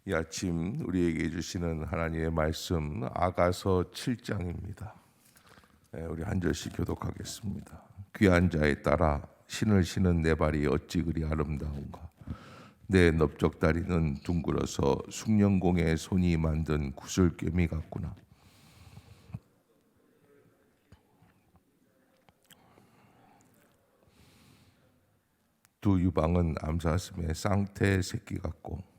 이 아침 우리에게 주시는 하나님의 말씀 아가서 7장입니다. 우리 한 절씩 교독하겠습니다. 귀한 자에 따라 신을 신은 내 발이 어찌 그리 아름다운가. 내 넓적다리는 둥글어서 숭령공의 손이 만든 구슬꿰미 같구나. 두 유방은 암사슴의 쌍태 새끼 같고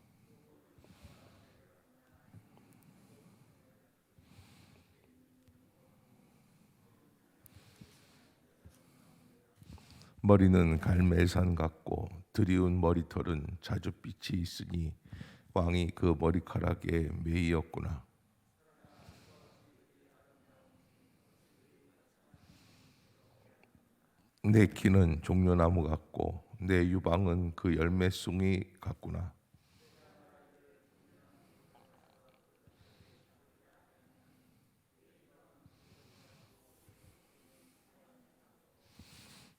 머리는 갈멜산 같고 드리운 머리털은 자줏빛이 있으니 왕이 그 머리카락에 매이었구나. 내 키는 종려나무 같고 내 유방은 그 열매송이 같구나.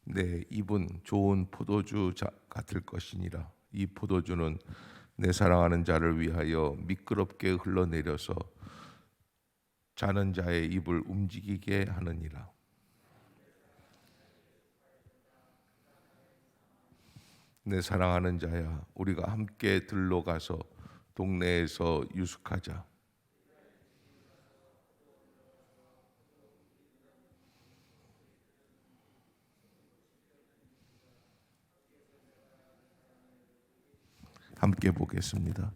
내 입은 좋은 포도주 같을 것이니라. 이 포도주는 내 사랑하는 자를 위하여 미끄럽게 흘러내려서 자는 자의 입을 움직이게 하느니라. 내 사랑하는 자야, 우리가 함께 들러 가서 동네에서 유숙하자. 함께 보겠습니다.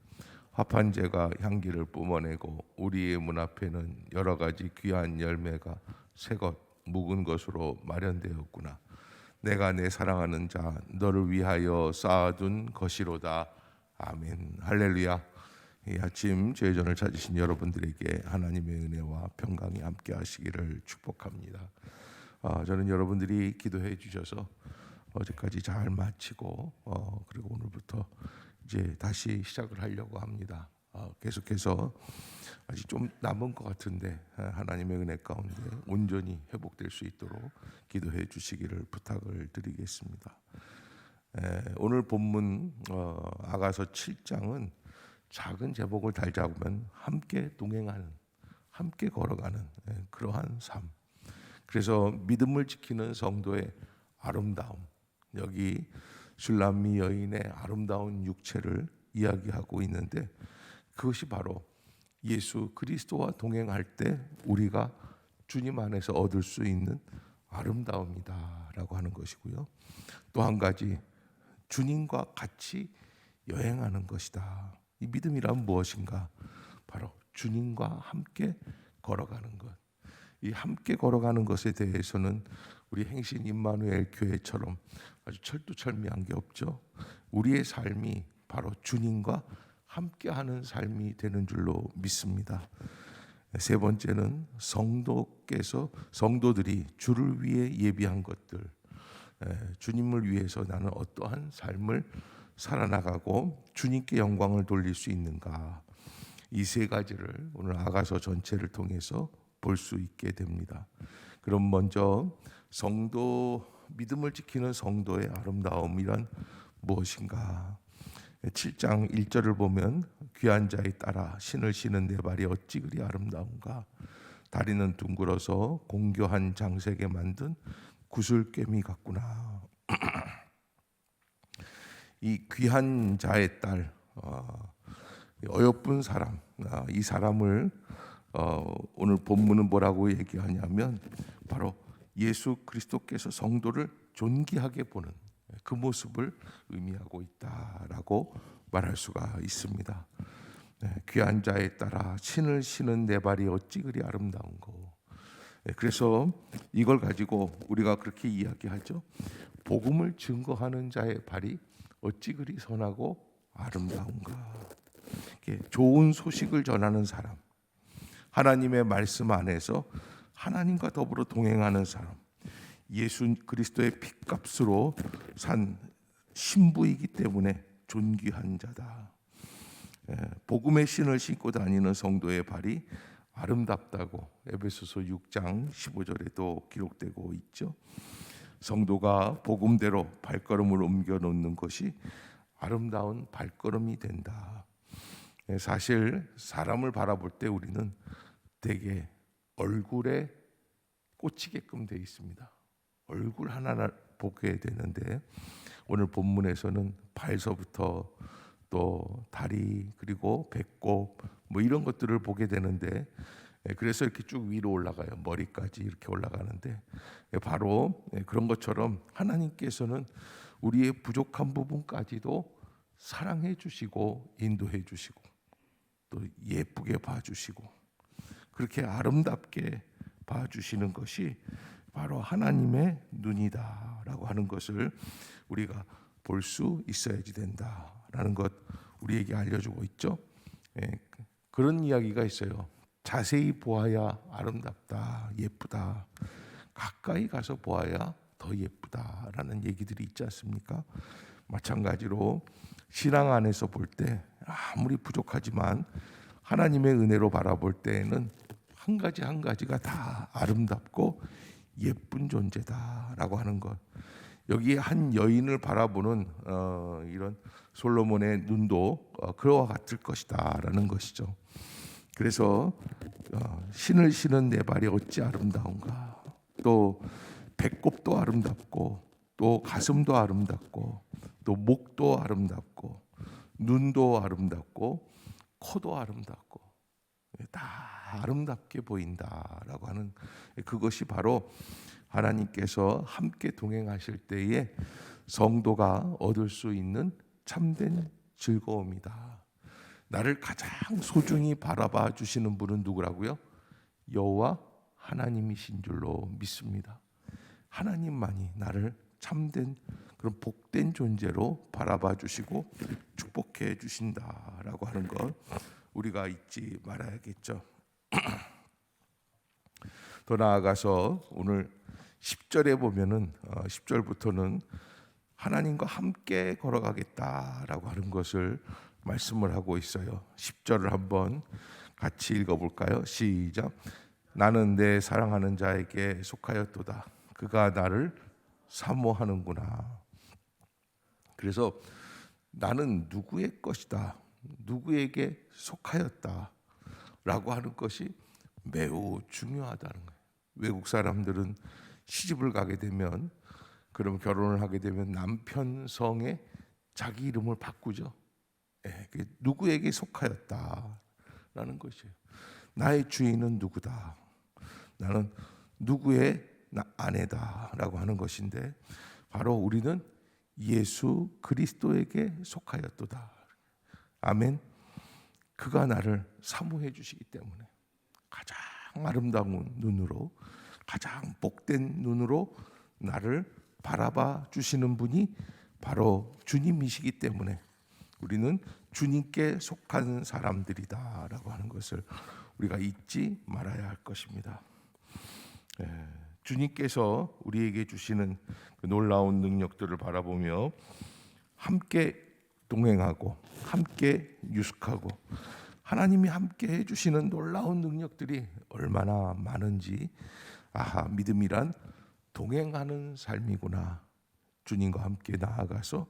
화판제가 향기를 뿜어내고 우리의 문 앞에는 여러 가지 귀한 열매가 새것 묵은 것으로 마련되었구나. 내가 내 사랑하는 자 너를 위하여 쌓아둔 것이로다. 아멘. 할렐루야. 이 아침 죄전을 찾으신 여러분들에게 하나님의 은혜와 평강이 함께 하시기를 축복합니다. 저는 여러분들이 기도해 주셔서 어제까지 잘 마치고 그리고 오늘부터 이제 다시 시작을 하려고 합니다. 계속해서 아직 좀 남은 것 같은데 하나님의 은혜 가운데 온전히 회복될 수 있도록 기도해 주시기를 부탁을 드리겠습니다. 오늘 본문 아가서 7장은 작은 제목을 달자 보면 함께 동행하는, 함께 걸어가는 그러한 삶. 그래서 믿음을 지키는 성도의 아름다움, 여기 슐람미 여인의 아름다운 육체를 이야기하고 있는데 그것이 바로 예수 그리스도와 동행할 때 우리가 주님 안에서 얻을 수 있는 아름다움이다라고 하는 것이고요. 또 한 가지 주님과 같이 여행하는 것이다. 이 믿음이란 무엇인가? 바로 주님과 함께 걸어가는 것. 이 함께 걸어가는 것에 대해서는 우리 행신 임마누엘 교회처럼 아주 철두철미한 게 없죠. 우리의 삶이 바로 주님과 함께하는 삶이 되는 줄로 믿습니다. 세 번째는 성도들이 주를 위해 예비한 것들, 주님을 위해서 나는 어떠한 삶을 살아나가고 주님께 영광을 돌릴 수 있는가. 이 세 가지를 오늘 아가서 전체를 통해서 볼 수 있게 됩니다. 그럼 먼저 믿음을 지키는 성도의 아름다움이란 무엇인가? 7장 1절을 보면 귀한 자에 따라 신을 신은 내 발이 어찌 그리 아름다운가. 다리는 둥글어서 공교한 장색에 만든 구슬꿰미 같구나. 이 귀한 자의 딸, 어여쁜 사람, 이 사람을 오늘 본문은 뭐라고 얘기하냐면 바로 예수 그리스도께서 성도를 존귀하게 보는 그 모습을 의미하고 있다라고 말할 수가 있습니다. 귀한 자에 따라 신을 신은 내 발이 어찌 그리 아름다운고. 그래서 이걸 가지고 우리가 그렇게 이야기하죠. 복음을 증거하는 자의 발이 어찌 그리 선하고 아름다운가. 좋은 소식을 전하는 사람, 하나님의 말씀 안에서 하나님과 더불어 동행하는 사람, 예수 그리스도의 핏값으로 산 신부이기 때문에 존귀한 자다. 복음의 신을 신고 다니는 성도의 발이 아름답다고 에베소서 6장 15절에도 기록되고 있죠. 성도가 복음대로 발걸음을 옮겨 놓는 것이 아름다운 발걸음이 된다. 사실 사람을 바라볼 때 우리는 되게 얼굴에 꽂히게끔 되어 있습니다. 얼굴 하나를 보게 되는데 오늘 본문에서는 발서부터 또 다리 그리고 배꼽 뭐 이런 것들을 보게 되는데 그래서 이렇게 쭉 위로 올라가요. 머리까지 이렇게 올라가는데 바로 그런 것처럼 하나님께서는 우리의 부족한 부분까지도 사랑해 주시고 인도해 주시고 또 예쁘게 봐주시고 그렇게 아름답게 봐주시는 것이 바로 하나님의 눈이다라고 하는 것을 우리가 볼 수 있어야지 된다라는 것 우리에게 알려주고 있죠. 그런 이야기가 있어요. 자세히 보아야 아름답다, 예쁘다. 가까이 가서 보아야 더 예쁘다라는 얘기들이 있지 않습니까? 마찬가지로 신앙 안에서 볼 때 아무리 부족하지만 하나님의 은혜로 바라볼 때에는 한 가지 한 가지가 다 아름답고 예쁜 존재다라고 하는 것. 여기 한 여인을 바라보는 이런 솔로몬의 눈도 그와 같을 것이다라는 것이죠. 그래서 신을 신은 내 발이 어찌 아름다운가. 또 배꼽도 아름답고 또 가슴도 아름답고 또 목도 아름답고 눈도 아름답고 코도 아름답고 다 아름답게 보인다라고 하는 그것이 바로 하나님께서 함께 동행하실 때에 성도가 얻을 수 있는 참된 즐거움이다. 나를 가장 소중히 바라봐 주시는 분은 누구라고요? 여호와 하나님이신 줄로 믿습니다. 하나님만이 나를 참된 그런 복된 존재로 바라봐 주시고 축복해 주신다라고 하는 것 우리가 잊지 말아야겠죠. 더 나아가서 오늘 10절에 보면은 10절부터는 하나님과 함께 걸어가겠다라고 하는 것을 말씀을 하고 있어요. 10절을 한번 같이 읽어볼까요? 시작. 나는 내 사랑하는 자에게 속하였도다. 그가 나를 사모하는구나. 그래서 나는 누구의 것이다. 누구에게 속하였다. 라고 하는 것이 매우 중요하다는 거예요. 외국 사람들은 시집을 가게 되면 그럼 결혼을 하게 되면 남편 성에 자기 이름을 바꾸죠. 누구에게 속하였다라는 것이에요. 나의 주인은 누구다. 나는 누구의 아내다라고 하는 것인데 바로 우리는 예수 그리스도에게 속하였도다. 아멘. 그가 나를 사모해 주시기 때문에 가장 아름다운 눈으로 가장 복된 눈으로 나를 바라봐 주시는 분이 바로 주님이시기 때문에 우리는 주님께 속한 사람들이다라고 하는 것을 우리가 잊지 말아야 할 것입니다. 주님께서 우리에게 주시는 그 놀라운 능력들을 바라보며 함께 동행하고 함께 유숙하고 하나님이 함께 해주시는 놀라운 능력들이 얼마나 많은지 믿음이란 동행하는 삶이구나. 주님과 함께 나아가서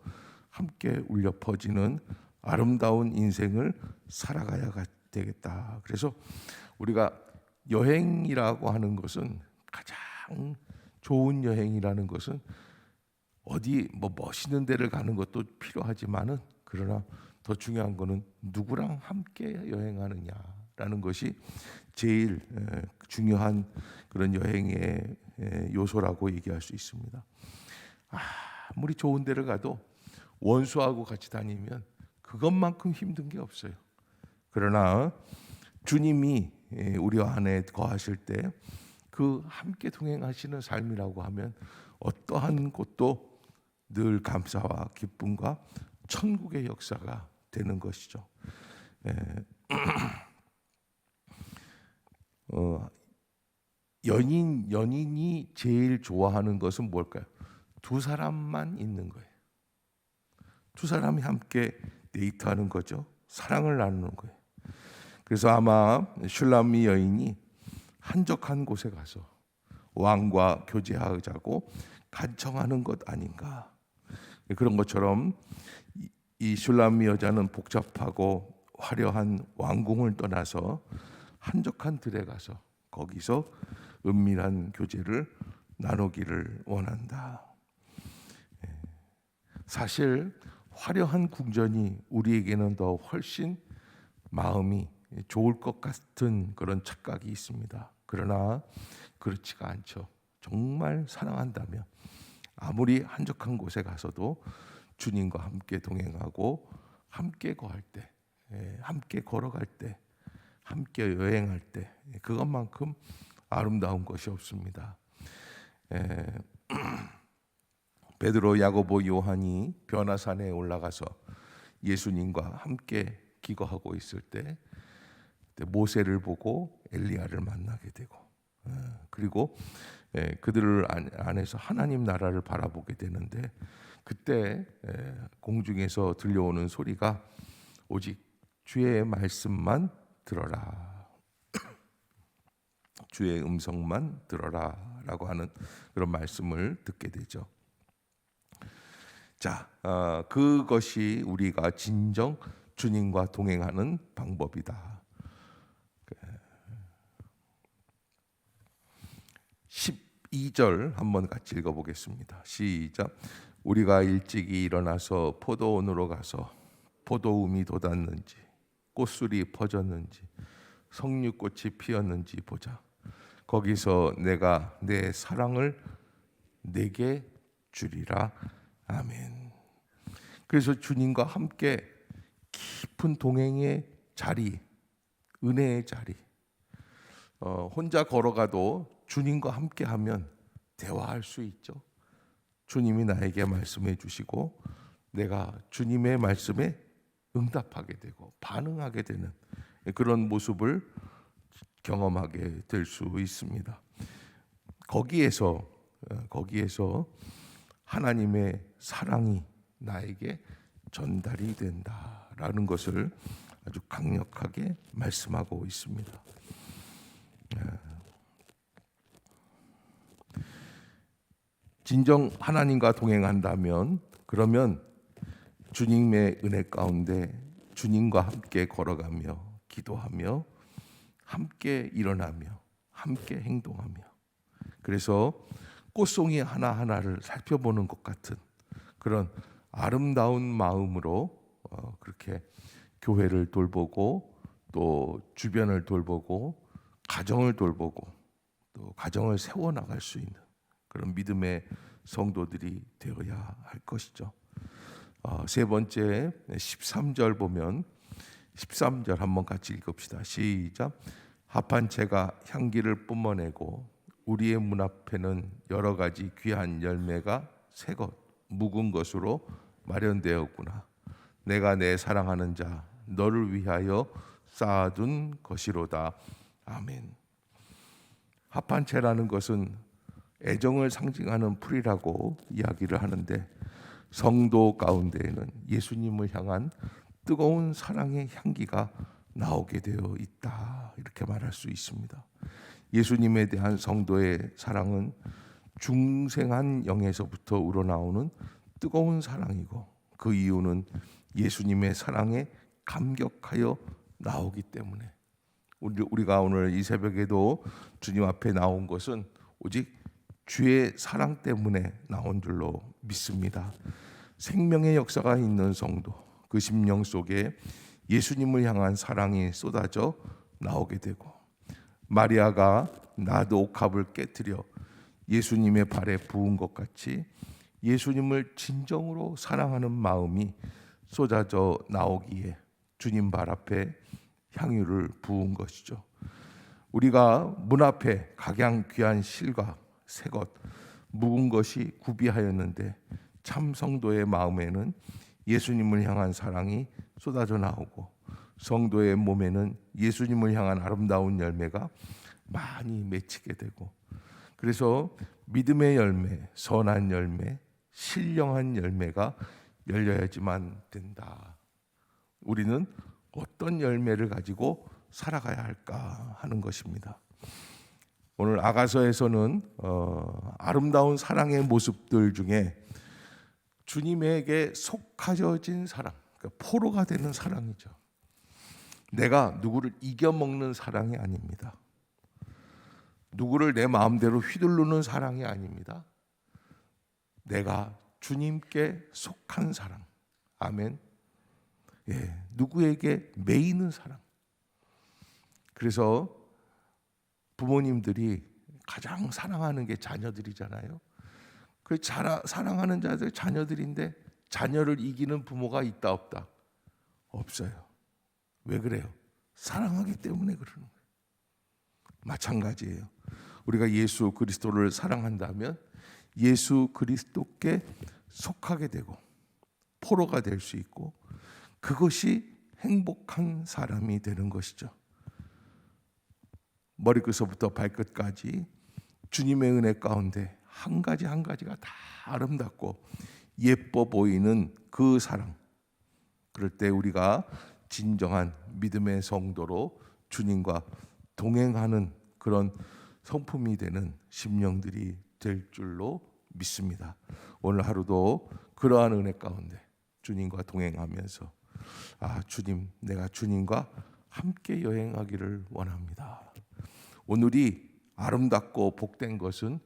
함께 울려 퍼지는 아름다운 인생을 살아가야 되겠다. 그래서 우리가 여행이라고 하는 것은 가장 좋은 여행이라는 것은 어디 멋있는 데를 가는 것도 필요하지만은 그러나 더 중요한 거는 누구랑 함께 여행하느냐라는 것이 제일 중요한 그런 여행의 요소라고 얘기할 수 있습니다. 아무리 좋은 데를 가도 원수하고 같이 다니면 그것만큼 힘든 게 없어요. 그러나 주님이 우리 안에 거하실 때 그 함께 동행하시는 삶이라고 하면 어떠한 곳도 늘 감사와 기쁨과 천국의 역사가 되는 것이죠. 연인이 제일 좋아하는 것은 뭘까요? 두 사람만 있는 거예요. 두 사람이 함께 데이트하는 거죠. 사랑을 나누는 거예요. 그래서 아마 슐라미 여인이 한적한 곳에 가서 왕과 교제하자고 간청하는 것 아닌가. 그런 것처럼 이 슐라미 여자는 복잡하고 화려한 왕궁을 떠나서 한적한 들에 가서 거기서 은밀한 교제를 나누기를 원한다. 사실 화려한 궁전이 우리에게는 더 훨씬 마음이 좋을 것 같은 그런 착각이 있습니다. 그러나 그렇지가 않죠. 정말 사랑한다면 아무리 한적한 곳에 가서도 주님과 함께 동행하고 함께 거할 때, 함께 걸어갈 때, 함께 여행할 때 그것만큼 아름다운 것이 없습니다. 베드로, 야고보, 요한이 변화산에 올라가서 예수님과 함께 기거하고 있을 때 모세를 보고 엘리야를 만나게 되고, 그리고 그들 안에서 하나님 나라를 바라보게 되는데, 그때 공중에서 들려오는 소리가 오직 주의 말씀만 들어라, 주의 음성만 들어라 라고 하는 그런 말씀을 듣게 되죠. 자, 그것이 우리가 진정 주님과 동행하는 방법이다. 12절 한번 같이 읽어보겠습니다. 시작. 우리가 일찍이 일어나서 포도원으로 가서 포도움이 돋았는지 꽃술이 퍼졌는지 석류꽃이 피었는지 보자. 거기서 내가 내 사랑을 내게 주리라. 아멘. 그래서 주님과 함께 깊은 동행의 자리, 은혜의 자리, 혼자 걸어가도 주님과 함께하면 대화할 수 있죠. 주님이 나에게 말씀해 주시고 내가 주님의 말씀에 응답하게 되고 반응하게 되는 그런 모습을 경험하게 될 수 있습니다. 거기에서 하나님의 사랑이 나에게 전달이 된다라는 것을 아주 강력하게 말씀하고 있습니다. 진정 하나님과 동행한다면 그러면 주님의 은혜 가운데 주님과 함께 걸어가며 기도하며 함께 일어나며 함께 행동하며, 그래서 꽃송이 하나하나를 살펴보는 것 같은 그런 아름다운 마음으로 그렇게 교회를 돌보고 또 주변을 돌보고 가정을 돌보고 또 가정을 세워나갈 수 있는 그런 믿음의 성도들이 되어야 할 것이죠. 세 번째 13절 보면 13절 한번 같이 읽읍시다. 시작. 합한 채가 향기를 뿜어내고 우리의 문 앞에는 여러 가지 귀한 열매가 새것 묵은 것으로 마련되었구나. 내가 내 사랑하는 자 너를 위하여 쌓아둔 것이로다. 아멘. 합한 채라는 것은 애정을 상징하는 풀이라고 이야기를 하는데, 성도 가운데에는 예수님을 향한 뜨거운 사랑의 향기가 나오게 되어 있다, 이렇게 말할 수 있습니다. 예수님에 대한 성도의 사랑은 중생한 영에서부터 우러나오는 뜨거운 사랑이고, 그 이유는 예수님의 사랑에 감격하여 나오기 때문에, 우리가 오늘 이 새벽에도 주님 앞에 나온 것은 오직 주의 사랑 때문에 나온 줄로 믿습니다. 생명의 역사가 있는 성도, 그 심령 속에 예수님을 향한 사랑이 쏟아져 나오게 되고, 마리아가 나도 옥합을 깨뜨려 예수님의 발에 부은 것 같이 예수님을 진정으로 사랑하는 마음이 쏟아져 나오기에 주님 발 앞에 향유를 부은 것이죠. 우리가 문 앞에 각양 귀한 실과 새것 묵은 것이 구비하였는데, 참 성도의 마음에는 예수님을 향한 사랑이 쏟아져 나오고 성도의 몸에는 예수님을 향한 아름다운 열매가 많이 맺히게 되고, 그래서 믿음의 열매, 선한 열매, 신령한 열매가 열려야지만 된다. 우리는 어떤 열매를 가지고 살아가야 할까 하는 것입니다. 오늘 아가서에서는 아름다운 사랑의 모습들 중에 주님에게 속하여진 사랑, 그러니까 포로가 되는 사랑이죠. 내가 누구를 이겨먹는 사랑이 아닙니다. 누구를 내 마음대로 휘두르는 사랑이 아닙니다. 내가 주님께 속한 사랑. 아멘. 예, 누구에게 매이는 사랑. 그래서 부모님들이 가장 사랑하는 게 자녀들이잖아요. 그 사랑하는 자녀들인데 자녀를 이기는 부모가 있다 없다? 없어요. 왜 그래요? 사랑하기 때문에 그러는 거예요. 마찬가지예요. 우리가 예수 그리스도를 사랑한다면 예수 그리스도께 속하게 되고 포로가 될 수 있고, 그것이 행복한 사람이 되는 것이죠. 머리끝부터 발끝까지 주님의 은혜 가운데 한 가지 한 가지가 다 아름답고 예뻐 보이는 그 사랑. 그럴 때 우리가 진정한 믿음의 성도로 주님과 동행하는 그런 성품이 되는 심령들이 될 줄로 믿습니다. 오늘 하루도 그러한 은혜 가운데 주님과 동행하면서 주님, 내가 주님과 함께 여행하기를 원합니다. 오늘이 아름답고 복된 것은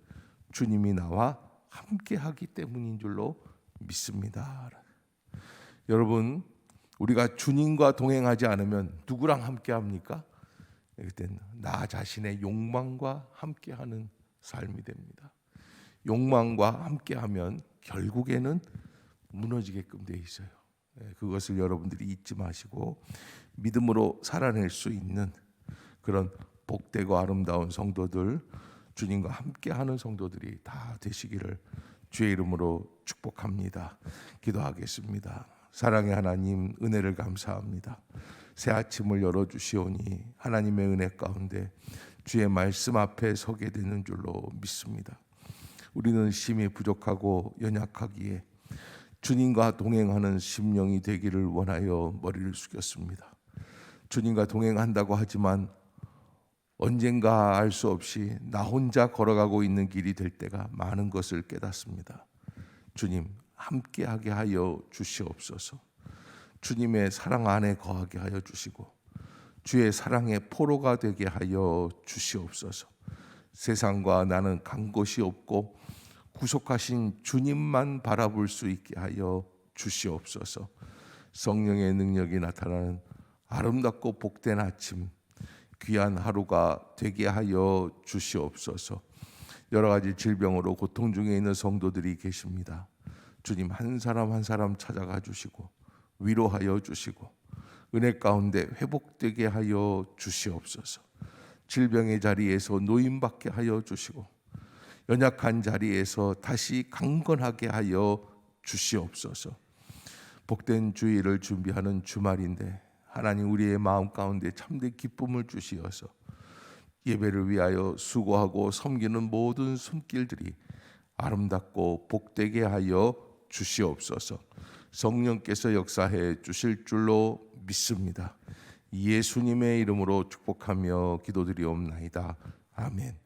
주님이 나와 함께 하기 때문인 줄로 믿습니다. 여러분, 우리가 주님과 동행하지 않으면 누구랑 함께 합니까? 그때는 나 자신의 욕망과 함께하는 삶이 됩니다. 욕망과 함께하면 결국에는 무너지게끔 돼 있어요. 그것을 여러분들이 잊지 마시고 믿음으로 살아낼 수 있는 그런 복되고 아름다운 성도들, 주님과 함께하는 성도들이 다 되시기를 주의 이름으로 축복합니다. 기도하겠습니다. 사랑의 하나님, 은혜를 감사합니다. 새 아침을 열어주시오니 하나님의 은혜 가운데 주의 말씀 앞에 서게 되는 줄로 믿습니다. 우리는 심히 부족하고 연약하기에 주님과 동행하는 심령이 되기를 원하여 머리를 숙였습니다. 주님과 동행한다고 하지만 언젠가 알 수 없이 나 혼자 걸어가고 있는 길이 될 때가 많은 것을 깨닫습니다. 주님, 함께하게 하여 주시옵소서. 주님의 사랑 안에 거하게 하여 주시고 주의 사랑의 포로가 되게 하여 주시옵소서. 세상과 나는 간 곳이 없고 구속하신 주님만 바라볼 수 있게 하여 주시옵소서. 성령의 능력이 나타나는 아름답고 복된 아침, 귀한 하루가 되게 하여 주시옵소서. 여러 가지 질병으로 고통 중에 있는 성도들이 계십니다. 주님, 한 사람 한 사람 찾아가 주시고 위로하여 주시고 은혜 가운데 회복되게 하여 주시옵소서. 질병의 자리에서 노임받게 하여 주시고 연약한 자리에서 다시 강건하게 하여 주시옵소서. 복된 주일을 준비하는 주말인데 하나님, 우리의 마음 가운데 참된 기쁨을 주시어서 예배를 위하여 수고하고 섬기는 모든 손길들이 아름답고 복되게 하여 주시옵소서. 성령께서 역사해 주실 줄로 믿습니다. 예수님의 이름으로 축복하며 기도드리옵나이다. 아멘.